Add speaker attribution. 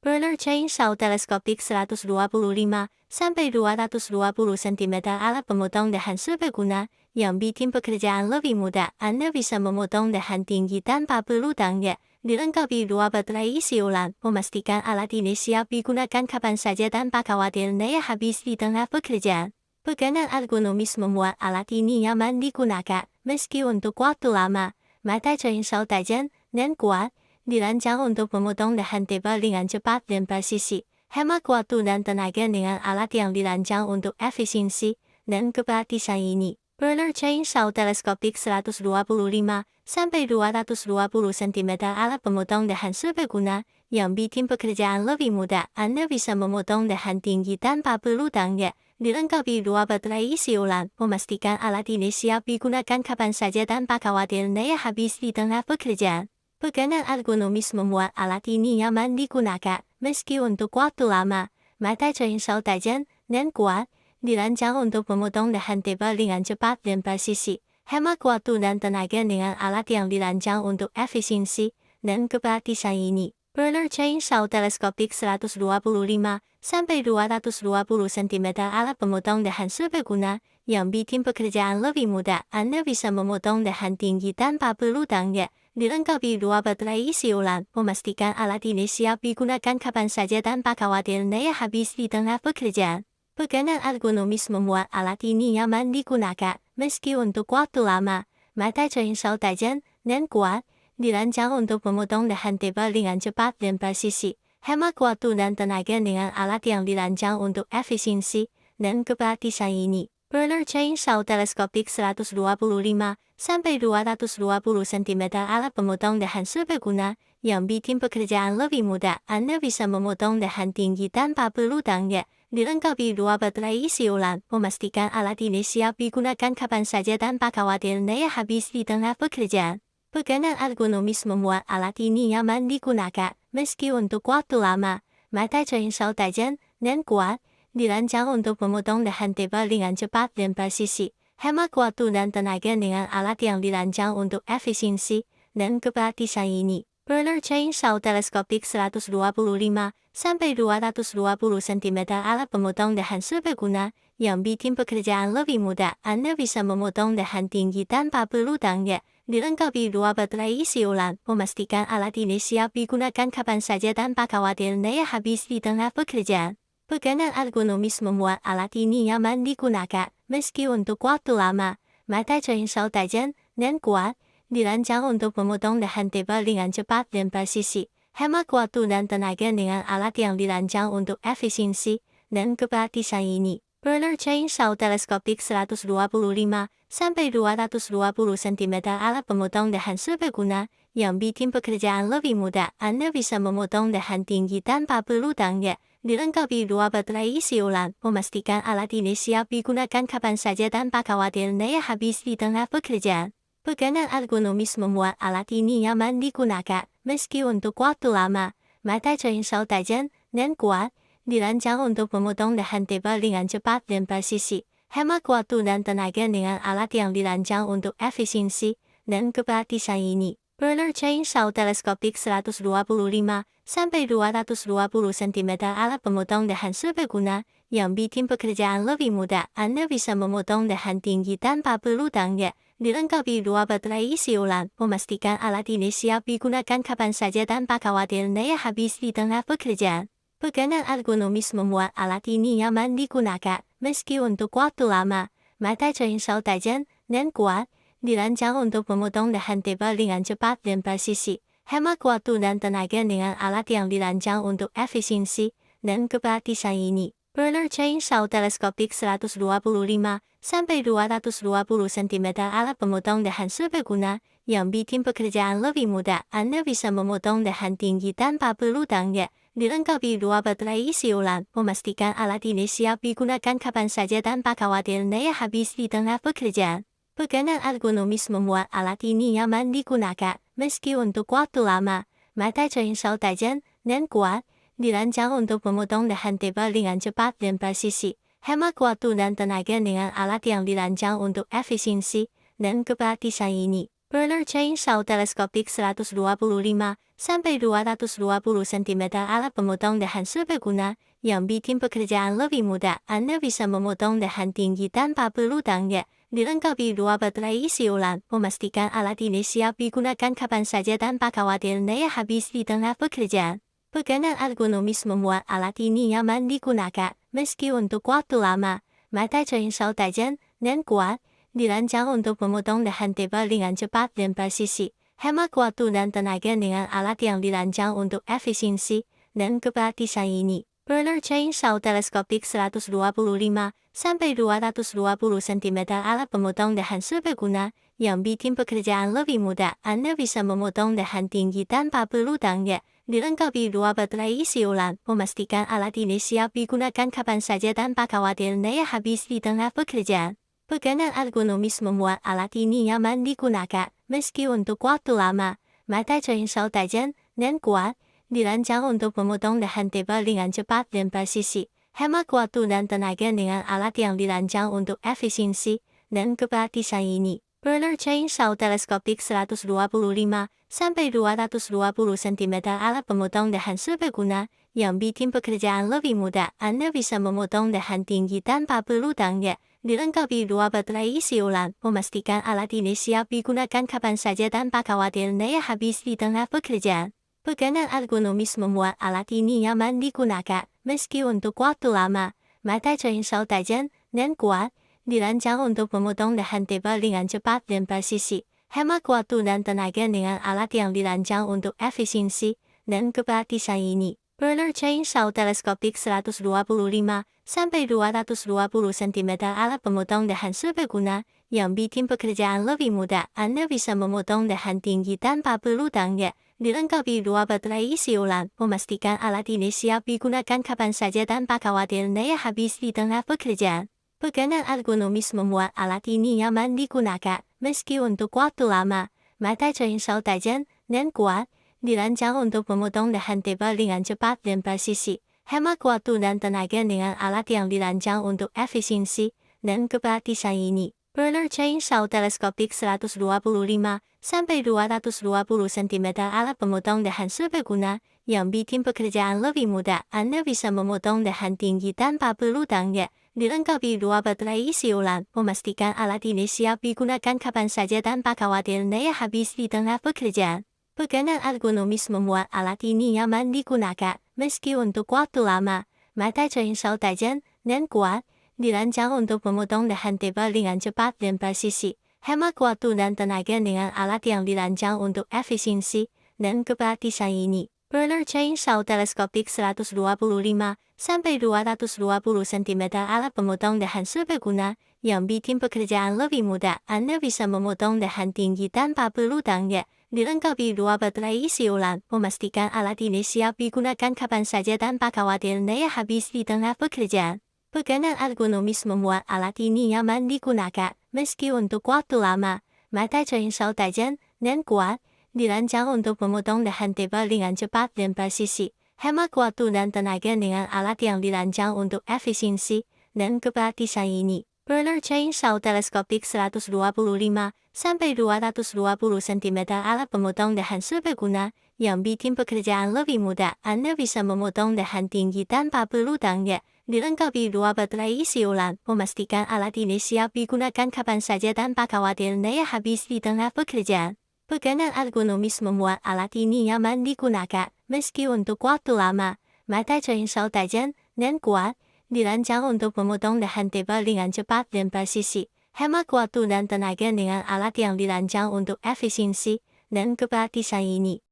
Speaker 1: Bronner Chainsaw Teleskopik 125 sampai 220 cm alat pemotong dahan serbaguna yang bikin pekerjaan lebih mudah. Anda bisa memotong dahan tinggi tanpa perlu tangga. Dilengkapi 2 baterai isi ulang, memastikan alat ini siap digunakan kapan saja tanpa khawatir daya habis di tengah pekerjaan. Pegangan ergonomis membuat alat ini nyaman digunakan, meski untuk waktu lama. Mata chainsaw tajam dan kuat, dirancang untuk memotong dahan tebal dengan cepat dan presisi. Hemat waktu dan tenaga dengan alat yang dirancang untuk efisiensi dan kepraktisan ini. Bronner Chainsaw Teleskopik 125 sampai 220 cm alat pemotong dahan serbaguna yang bikin pekerjaan lebih mudah. Anda bisa memotong dahan tinggi tanpa perlu tangga. Dilengkapi 2 baterai isi ulang, memastikan alat ini siap digunakan kapan saja tanpa khawatir daya habis di tengah pekerjaan. Pegangan ergonomis membuat alat ini nyaman digunakan, meski untuk waktu lama. Mata chainsaw tajam dan kuat, dirancang untuk memotong dahan tebal dengan cepat dan presisi. Hemat waktu dan tenaga dengan alat yang dirancang untuk efisiensi dan kepraktisan ini. Bronner Chainsaw Teleskopik 125 sampai 220 cm alat pemotong dahan serbaguna yang bikin pekerjaan lebih mudah. Anda bisa memotong dahan tinggi tanpa perlu tangga. Dilengkapi 2 baterai isi ulang, memastikan alat ini siap digunakan kapan saja tanpa khawatir daya habis di tengah pekerjaan. Pegangan ergonomis membuat alat ini nyaman digunakan, meski untuk waktu lama. Mata chainsaw tajam dan kuat, dirancang untuk memotong dahan tebal dengan cepat dan presisi. Hemat waktu dan tenaga dengan alat yang dirancang untuk efisiensi dan kepraktisan ini. Bronner Chainsaw Teleskopik 125 sampai 220 cm alat pemotong dahan serbaguna yang bikin pekerjaan lebih mudah. Anda bisa memotong dahan tinggi tanpa perlu tangga. Dilengkapi 2 baterai isi ulang, memastikan alat ini siap digunakan kapan saja tanpa khawatir daya habis di tengah pekerjaan. Pegangan ergonomis membuat alat ini nyaman digunakan, meski untuk waktu lama. Mata chainsaw tajam dan kuat, dirancang untuk memotong dahan tebal dengan cepat dan presisi. Hemat waktu dan tenaga dengan alat yang dirancang untuk efisiensi dan kepraktisan ini. Bronner Chainsaw Teleskopik 125 sampai 220 cm alat pemotong dahan serbaguna yang bikin pekerjaan lebih mudah. Anda bisa memotong dahan tinggi tanpa perlu tangga. Dilengkapi 2 baterai isi ulang, memastikan alat ini siap digunakan kapan saja tanpa khawatir daya habis di tengah pekerjaan. Pegangan ergonomis membuat alat ini nyaman digunakan, meski untuk waktu lama. Mata chainsaw tajam dan kuat, dirancang untuk memotong dahan tebal dengan cepat dan presisi. Hemat waktu dan tenaga dengan alat yang dirancang untuk efisiensi dan kepraktisan ini. Bronner Chainsaw Teleskopik 125 sampai 220 cm alat pemotong dahan serbaguna yang bikin pekerjaan lebih mudah. Anda bisa memotong dahan tinggi tanpa perlu tangga. Dilengkapi 2 baterai isi ulang, memastikan alat ini siap digunakan kapan saja tanpa khawatir daya habis di tengah pekerjaan. Pegangan ergonomis membuat alat ini nyaman digunakan, meski untuk waktu lama. Mata chainsaw tajam dan kuat, dirancang untuk memotong dahan tebal dengan cepat dan presisi. Hemat waktu dan tenaga dengan alat yang dirancang untuk efisiensi dan kepraktisan ini. Bronner Chainsaw Teleskopik 125 sampai 220 cm alat pemotong dahan serbaguna yang bikin pekerjaan lebih mudah. Anda bisa memotong dahan tinggi tanpa perlu tangga. Dilengkapi 2 baterai isi ulang, memastikan alat ini siap digunakan kapan saja tanpa khawatir daya habis di tengah pekerjaan. Pegangan ergonomis membuat alat ini nyaman digunakan, meski untuk waktu lama. Mata chainsaw tajam dan kuat, dirancang untuk memotong dahan tebal dengan cepat dan presisi. Hemat waktu dan tenaga dengan alat yang dirancang untuk efisiensi dan kepraktisan ini. Bronner Chainsaw Teleskopik 125 sampai 220 cm alat pemotong dahan serbaguna yang bikin pekerjaan lebih mudah. Anda bisa memotong dahan tinggi tanpa perlu tangga. Dilengkapi 2 baterai isi ulang, memastikan alat ini siap digunakan kapan saja tanpa khawatir daya habis di tengah pekerjaan. Pegangan ergonomis membuat alat ini nyaman digunakan, meski untuk waktu lama. Mata chainsaw tajam dan kuat, dirancang untuk memotong dahan tebal dengan cepat dan presisi. Hemat waktu dan tenaga dengan alat yang dirancang untuk efisiensi dan kepraktisan ini. Burner Chainsaw Teleskopik 125 sampai 220 cm alat pemotong dahan serbaguna yang bikin pekerjaan lebih mudah. Anda bisa memotong dahan tinggi tanpa perlu tangga. Dilengkapi 2 baterai isi ulang, memastikan alat ini siap digunakan kapan saja tanpa khawatir daya habis di tengah pekerjaan. Pegangan ergonomis membuat alat ini nyaman digunakan, meski untuk waktu lama. Mata chainsaw tajam dan kuat, dirancang untuk memotong dahan tebal dengan cepat dan presisi. Hemat waktu dan tenaga dengan alat yang dirancang untuk efisiensi dan kepraktisan ini. Burner Chainsaw Teleskopik 125 sampai 220 cm alat pemotong dahan serbaguna yang bikin pekerjaan lebih mudah. Anda bisa memotong dahan tinggi tanpa perlu tangga. Dilengkapi 2 baterai isi ulang, memastikan alat ini siap digunakan kapan saja tanpa khawatir daya habis di tengah pekerjaan. Pegangan ergonomis membuat alat ini nyaman digunakan, meski untuk waktu lama. Mata chainsaw tajam dan kuat, dirancang untuk memotong dahan tebal dengan cepat dan presisi. Hemat waktu dan tenaga dengan alat yang dirancang untuk efisiensi dan kepraktisan ini. Burner Chainsaw Teleskopik 125 sampai 220 cm alat pemotong dahan serbaguna yang bikin pekerjaan lebih mudah. Anda bisa memotong dahan tinggi tanpa perlu tangga. Dilengkapi 2 baterai isi ulang, memastikan alat ini siap digunakan kapan saja tanpa khawatir daya habis di tengah pekerjaan. Pegangan ergonomis membuat alat ini nyaman digunakan, meski untuk waktu lama. Mata chainsaw tajam dan kuat, dirancang untuk memotong dahan tebal dengan cepat dan presisi. Hemat waktu dan tenaga dengan alat yang dirancang untuk efisiensi dan kepraktisan ini. Burner Chainsaw Teleskopik 125 sampai 220 cm alat pemotong dahan serbaguna yang bikin pekerjaan lebih mudah. Anda bisa memotong dahan tinggi tanpa perlu tangga. Dilengkapi 2 baterai isi ulang, memastikan alat ini siap digunakan kapan saja tanpa khawatir daya habis di tengah pekerjaan. Pegangan ergonomis membuat alat ini nyaman digunakan, meski untuk waktu lama. Mata chainsaw tajam dan kuat, dirancang untuk memotong dahan tebal dengan cepat dan presisi. Hemat waktu dan tenaga dengan alat yang dirancang untuk efisiensi dan kepraktisan ini. Burner Chainsaw Teleskopik 125 sampai 220 cm alat pemotong dahan serbaguna yang bikin pekerjaan lebih mudah. Anda bisa memotong dahan tinggi tanpa perlu tangga. Dilengkapi 2 baterai isi ulang, memastikan alat ini siap digunakan kapan saja tanpa khawatir daya habis di tengah pekerjaan. Pegangan ergonomis membuat alat ini nyaman digunakan, meski untuk waktu lama. Mata chainsaw tajam dan kuat, dirancang untuk memotong dahan tebal dengan cepat dan presisi. Hemat waktu dan tenaga dengan alat yang dirancang untuk efisiensi dan kepraktisan ini. Burner Chainsaw Teleskopik 125 sampai 220 cm alat pemotong dahan serbaguna yang bikin pekerjaan lebih mudah. Anda bisa memotong dahan tinggi tanpa perlu tangga. Dilengkapi 2 baterai isi ulang, memastikan alat ini siap digunakan kapan saja tanpa khawatir daya habis di tengah pekerjaan. Pegangan ergonomis membuat alat ini nyaman digunakan, meski untuk waktu lama. Mata chainsaw tajam dan kuat, dirancang untuk memotong dahan tebal dengan cepat dan presisi. Hemat waktu dan tenaga dengan alat yang dirancang untuk efisiensi dan kepraktisan ini. Burner Chainsaw Teleskopik 125 sampai 220 cm alat pemotong dahan serbaguna yang bikin pekerjaan lebih mudah. Anda bisa memotong dahan tinggi tanpa perlu tangga. Dilengkapi 2 baterai isi ulang, memastikan alat ini siap digunakan kapan saja tanpa khawatir daya habis di tengah pekerjaan. Pegangan ergonomis membuat alat ini nyaman digunakan, meski untuk waktu lama. Mata chainsaw tajam dan kuat, dirancang untuk memotong dahan tebal dengan cepat dan presisi. Hemat waktu dan tenaga dengan alat yang dirancang untuk efisiensi dan kepraktisan ini.